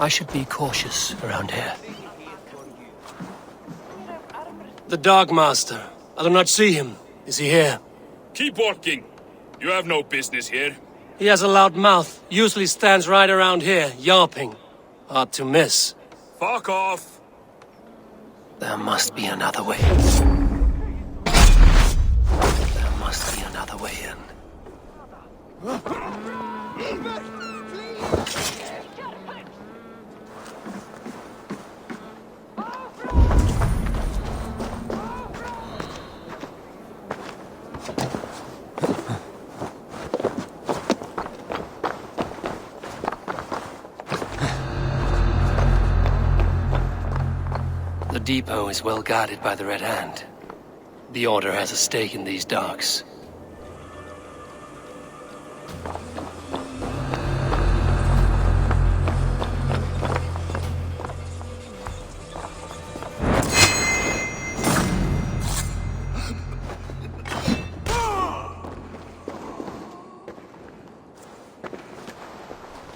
I should be cautious around here. The Dark Master. I do not see him. Is he here? Keep walking. You have no business here. He has a loud mouth. Usually stands right around here, yawping. Hard to miss. Fuck off. There must be another way. There must be another way in. The depot is well guarded by the Red Hand. The Order has a stake in these docks.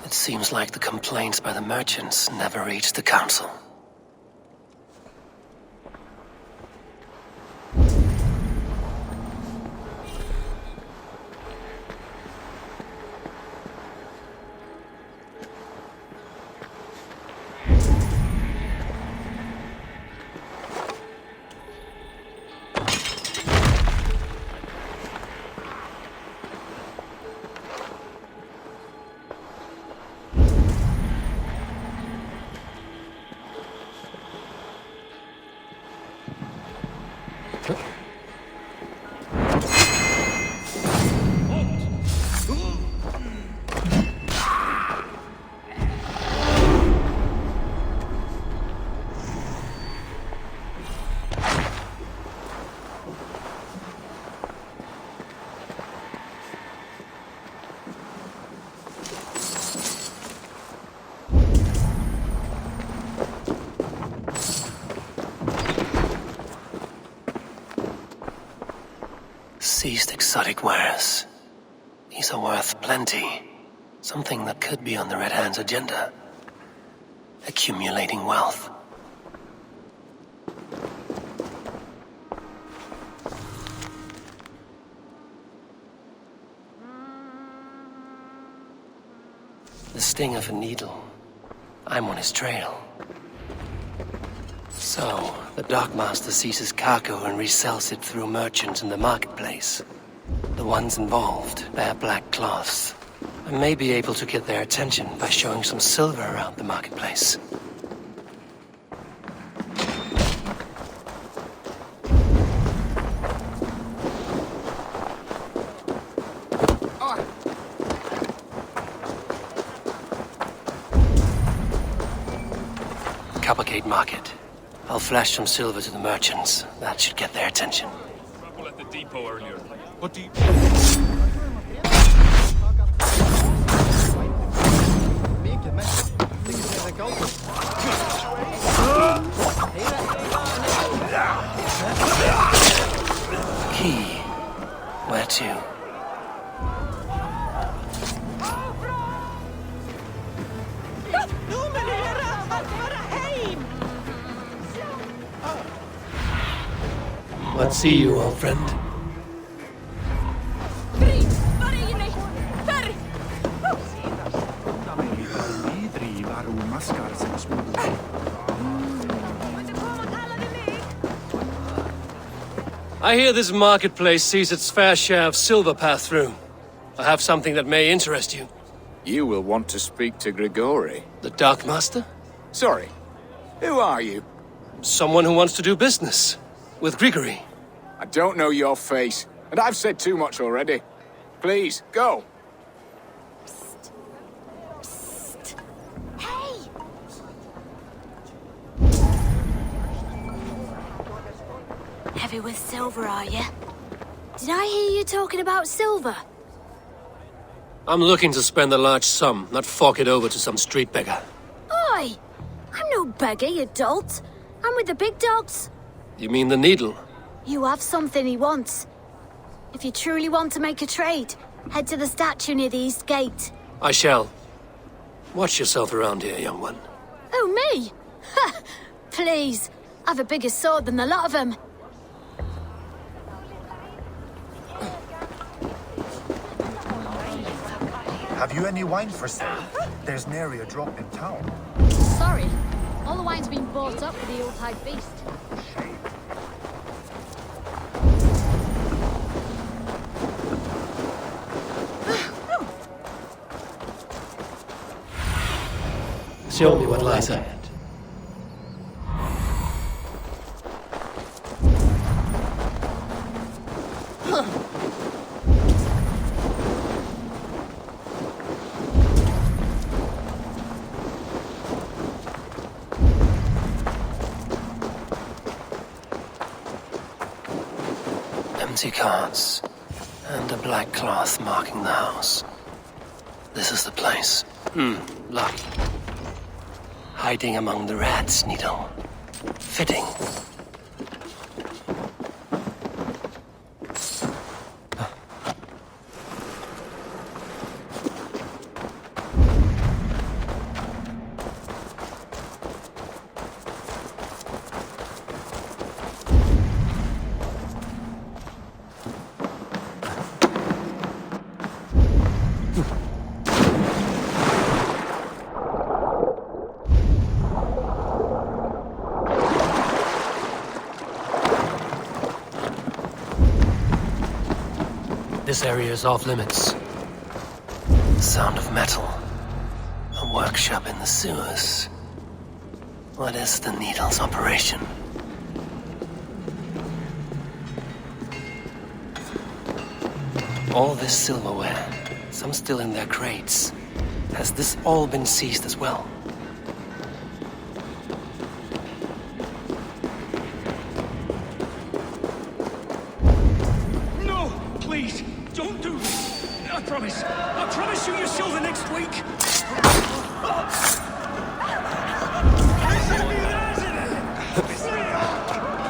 It seems like the complaints by the merchants never reached the Council. Seized exotic wares. These are worth plenty. Something that could be on the Red Hand's agenda. Accumulating wealth. The sting of a needle. I'm on his trail. So, the Dockmaster seizes cargo and resells it through merchants in the marketplace. The ones involved bear black cloths. I may be able to get their attention by showing some silver around the marketplace. Coppergate Market. I'll flash some silver to the merchants. That should get their attention. Trouble at the depot earlier. What do you... Key. Where to? Let's see you, old friend. I hear this marketplace sees its fair share of silver pass through. I have something that may interest you. You will want to speak to Grigori. The Dark Master? Sorry, who are you? Someone who wants to do business. With Grigory. I don't know your face, and I've said too much already. Please, go. Psst. Hey! Heavy with silver, are you? Did I hear you talking about silver? I'm looking to spend a large sum, not fork it over to some street beggar. Oi! I'm no beggar, you dolt. I'm with the big dogs. You mean the needle? You have something he wants. If you truly want to make a trade, head to the statue near the East Gate. I shall. Watch yourself around here, young one. on me? Ha! Please. I've a bigger sword than the lot of them. Have you any wine for sale? There's nary a drop in town. Sorry. All the wine's been bought up for the old-type beast. Show me what lies ahead. Empty carts, and a black cloth marking the house. This is the place. Lucky. Hiding among the rats, Needle. Fitting. This area is off limits. The sound of metal. A workshop in the sewers. What is the Needle's operation? All this silverware, some still in their crates. Has this all been seized as well? No! Please! Don't do this! I promise you you're silver next week!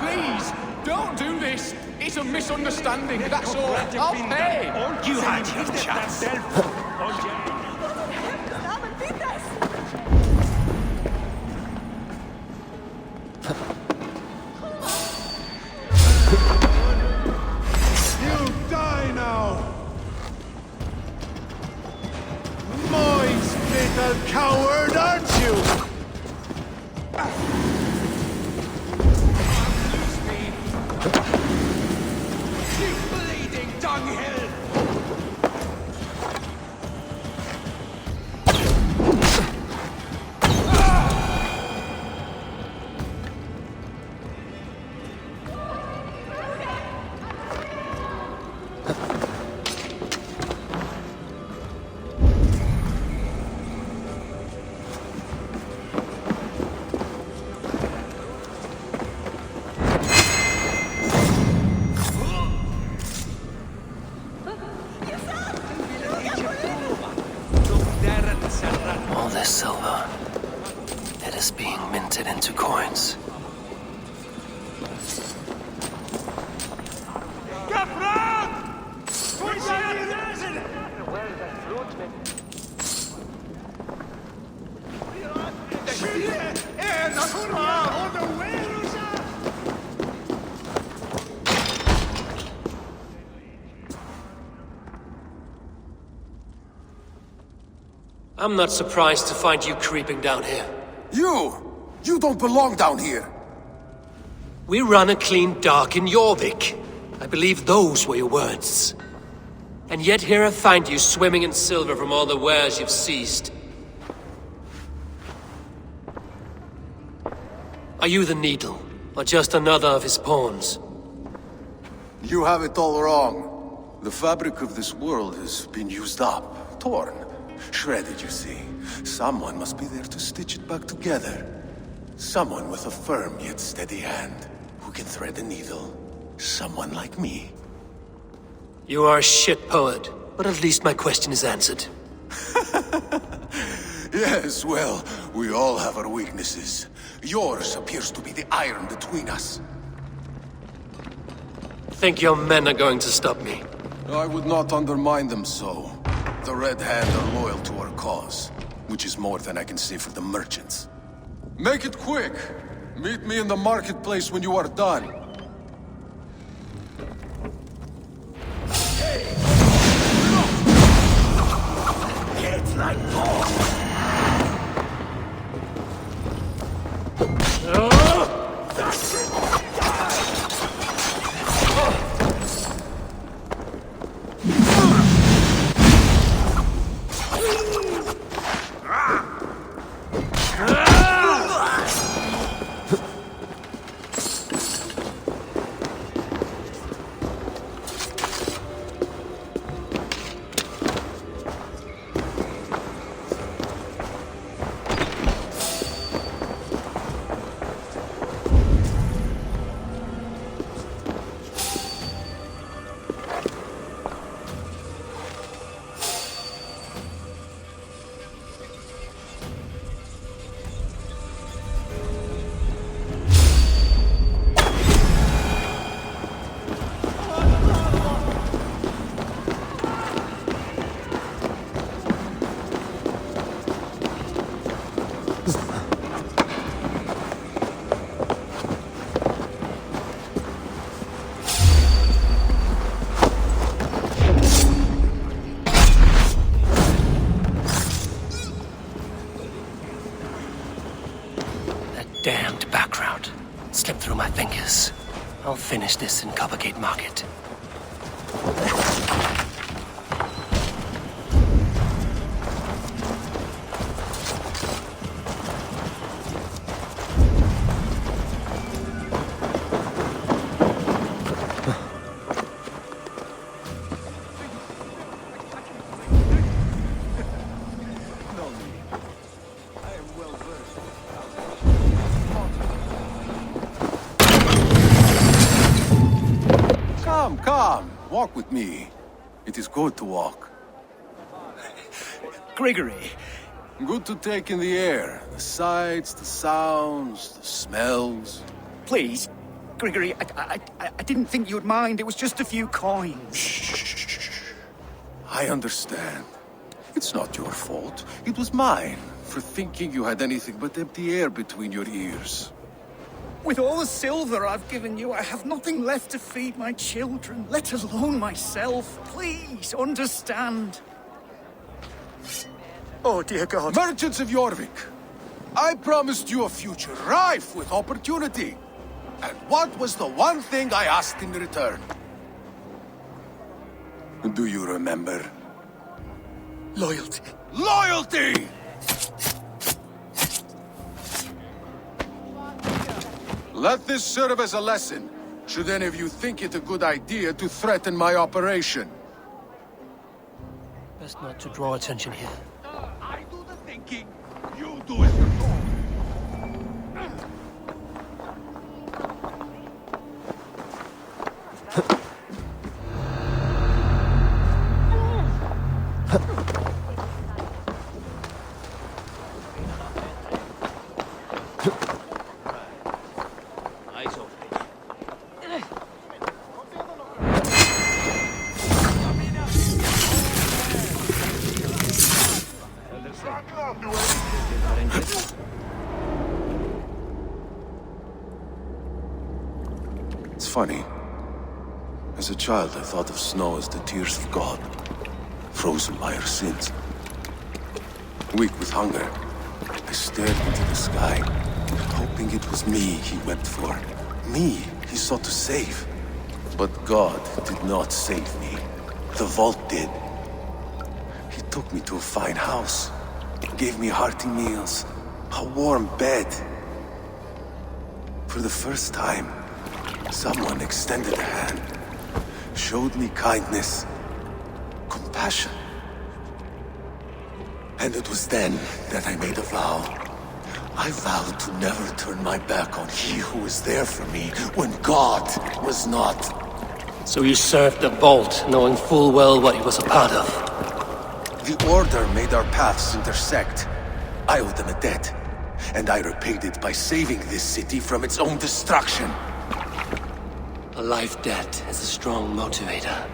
Please, don't do this. It's a misunderstanding, that's all. I'll pay. You had your chance! You die now! Moist little coward, aren't you? You bleeding dunghill! All this silver. It is being minted into coins. I'm not surprised to find you creeping down here. You don't belong down here. We run a clean dock in Jorvik. I believe those were your words. And yet here I find you swimming in silver from all the wares you've seized. Are you the Needle, or just another of his pawns? You have it all wrong. The fabric of this world has been used up, torn, shredded, you see. Someone must be there to stitch it back together. Someone with a firm yet steady hand, who can thread a needle. Someone like me. You are a shit poet, but at least my question is answered. Yes, well, we all have our weaknesses. Yours appears to be the iron between us. Think your men are going to stop me? I would not undermine them so. The Red Hand are loyal to our cause, which is more than I can say for the merchants. Make it quick. Meet me in the marketplace when you are done. It's like more. That's it. Damned background. Slipped through my fingers. I'll finish this in Coppergate Market. Come, walk with me. It is good to walk. Gregory, Good to take in the air. The sights, the sounds, the smells. please. Gregory, I didn't think you'd mind. It was just a few coins. I understand. It's not your fault. It was mine for thinking you had anything but empty air between your ears. With all the silver I've given you, I have nothing left to feed my children, let alone myself. Please, understand. Oh, dear God. Merchants of Jorvik, I promised you a future rife with opportunity. And what was the one thing I asked in return? Do you remember? Loyalty. Loyalty! Let this serve as a lesson, should any of you think it a good idea to threaten my operation. Best not to draw attention here. I do the thinking. You do as you're told. It's funny. As a child, I thought of snow as the tears of God, frozen by our sins. Weak with hunger, I stared into the sky, hoping it was me he wept for. Me he sought to save. But God did not save me. The vault did. He took me to a fine house, gave me hearty meals, a warm bed. For the first time, someone extended a hand, showed me kindness, compassion. And it was then that I made a vow. I vowed to never turn my back on he who was there for me when God was not. So you served the Vault, knowing full well what he was a part of. The Order made our paths intersect. I owed them a debt, and I repaid it by saving this city from its own destruction. A life debt is a strong motivator.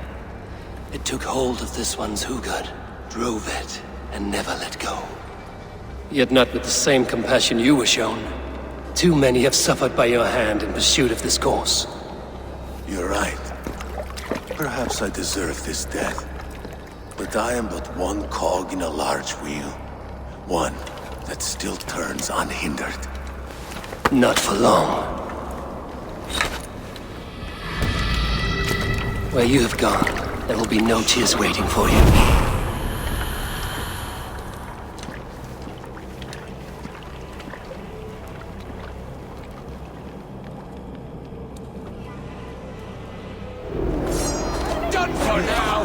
It took hold of this one's Hugad, drove it, and never let go. Yet not with the same compassion you were shown. Too many have suffered by your hand in pursuit of this course. You're right. Perhaps I deserve this death. But I am but one cog in a large wheel. One that still turns unhindered. Not for long. Where you have gone, there will be no tears waiting for you. Done for now!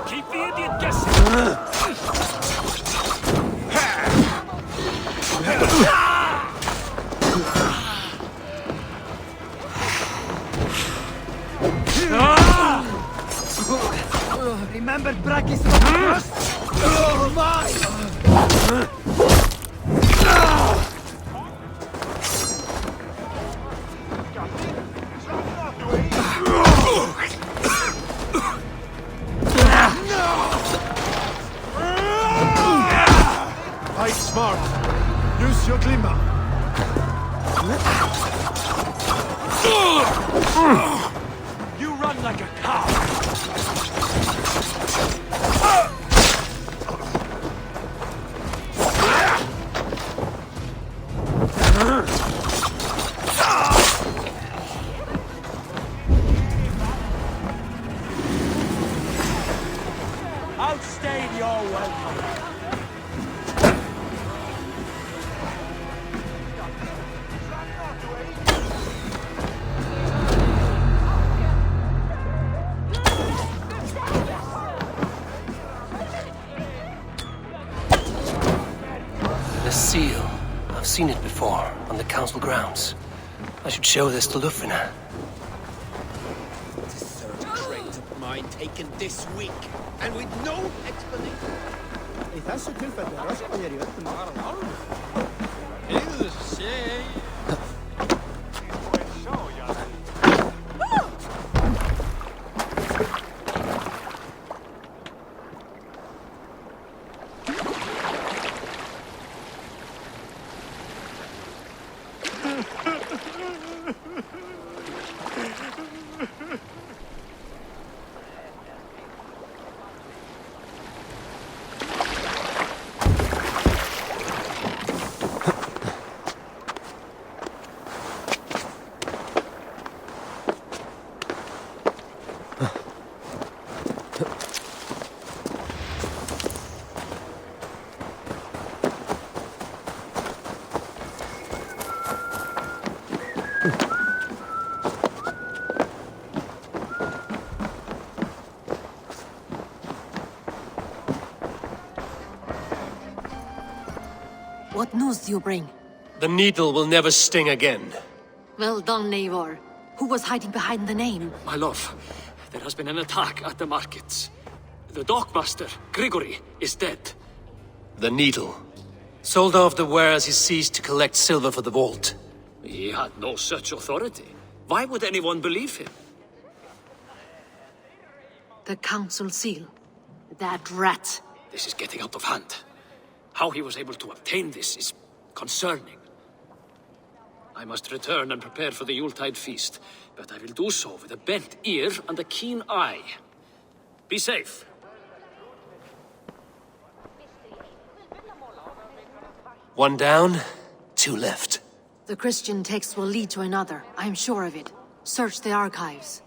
Keep the idiot guessing! Remember Brackis first? Oh my! Fight smart. Use your glimmer. You run like a cow. Outstayed your welcome. The seal. I've seen it before, on the council grounds. I should show this to Lufrina. The third crate of mine taken this week, and with no explanation. What news do you bring? The needle will never sting again. Well done, Eivor. Who was hiding behind the name? My love, there has been an attack at the markets. The dockmaster, Grigory, is dead. The needle. Sold off the wares he seized to collect silver for the vault. He had no such authority. Why would anyone believe him? The council seal. That rat. This is getting out of hand. How he was able to obtain this is concerning. I must return and prepare for the Yuletide feast, but I will do so with a bent ear and a keen eye. Be safe. One down, two left. The Christian text will lead to another. I am sure of it. Search the archives.